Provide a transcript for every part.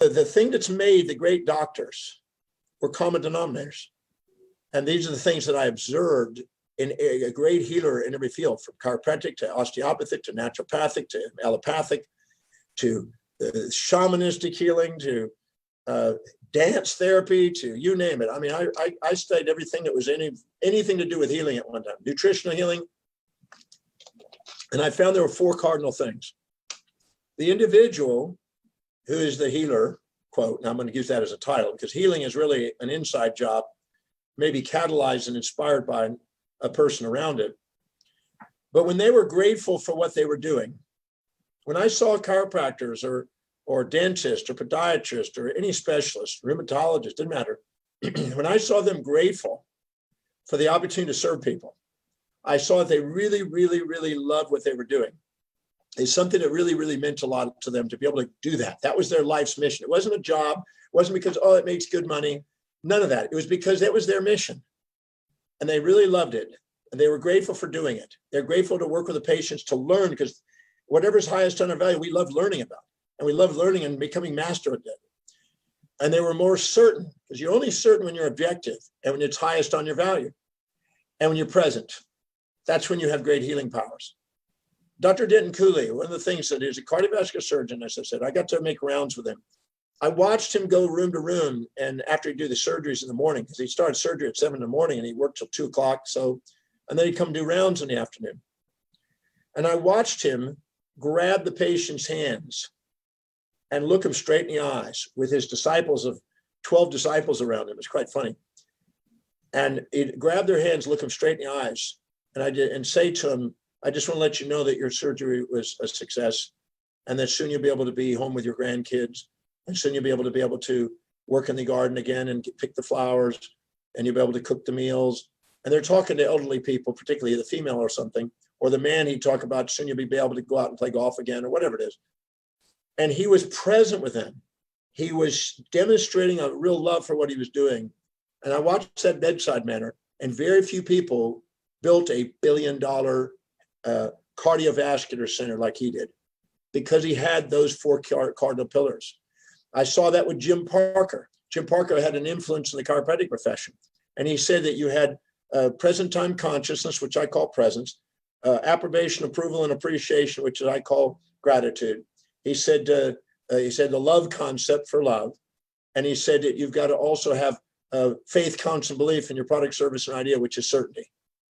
The thing that's made the great doctors were common denominators. And these are the things that I observed in a great healer in every field, from chiropractic to osteopathic to naturopathic to allopathic to shamanistic healing to dance therapy to you name it. I mean, I studied everything that was anything to do with healing at one time, nutritional healing. And I found there were 4 cardinal things. The individual who is the healer, quote, and I'm going to use that as a title because healing is really an inside job, maybe catalyzed and inspired by a person around it. But when they were grateful for what they were doing, when I saw chiropractors or dentists or podiatrists or any specialist, rheumatologist, didn't matter, when I saw them grateful for the opportunity to serve people, I saw that they really, really, really loved what they were doing. It's something that really, really meant a lot to them to be able to do that. That was their life's mission. It wasn't a job. It wasn't because, oh, it makes good money. None of that. It was because that was their mission. And they really loved it. And they were grateful for doing it. They're grateful to work with the patients to learn, because whatever's highest on our value, we love learning about. And we love learning and becoming master of it. And they were more certain, because you're only certain when you're objective and when it's highest on your value and when you're present. That's when you have great healing powers. Dr. Denton Cooley, one of the things that is a cardiovascular surgeon, as I said, I got to make rounds with him. I watched him go room to room, and after he'd do the surgeries in the morning, because he started surgery at 7 in the morning and he worked till 2 o'clock. And then he'd come do rounds in the afternoon. And I watched him grab the patient's hands and look him straight in the eyes with his disciples of 12 disciples around him. It's quite funny. And he'd grab their hands, look him straight in the eyes. And say to him, I just want to let you know that your surgery was a success and that soon you'll be able to be home with your grandkids, and soon you'll be able to work in the garden again and pick the flowers, and you'll be able to cook the meals. And they're talking to elderly people, particularly the female or something, or the man he'd talk about, soon you'll be able to go out and play golf again, or whatever it is. And he was present with them. He was demonstrating a real love for what he was doing. And I watched that bedside manner, and very few people built a billion-dollar cardiovascular center like he did, because he had those 4 cardinal pillars. I saw that with Jim Parker. Jim Parker had an influence in the chiropractic profession. And he said that you had present time consciousness, which I call presence, approbation, approval, and appreciation, which I call gratitude. He said the love concept for love. And he said that you've got to also have faith, counsel, and belief in your product, service, and idea, which is certainty.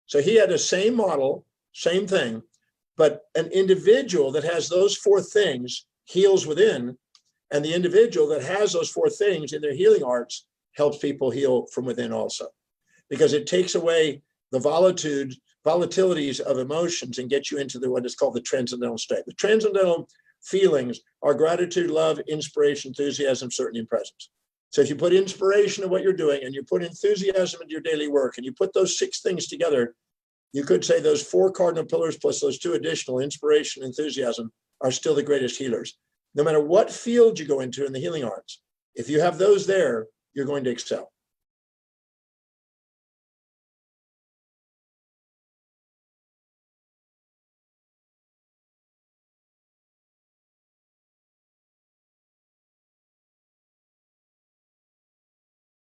So he had the same model, same thing, but an individual that has those 4 things heals within, and the individual that has those 4 things in their healing arts helps people heal from within also, because it takes away the volatilities of emotions and gets you into what is called the transcendental state. The transcendental feelings are gratitude, love, inspiration, enthusiasm, certainty, and presence. So if you put inspiration in what you're doing and you put enthusiasm into your daily work and you put those 6 things together, you could say those 4 cardinal pillars plus those 2 additional, inspiration, enthusiasm, are still the greatest healers. No matter what field you go into in the healing arts, if you have those there, you're going to excel.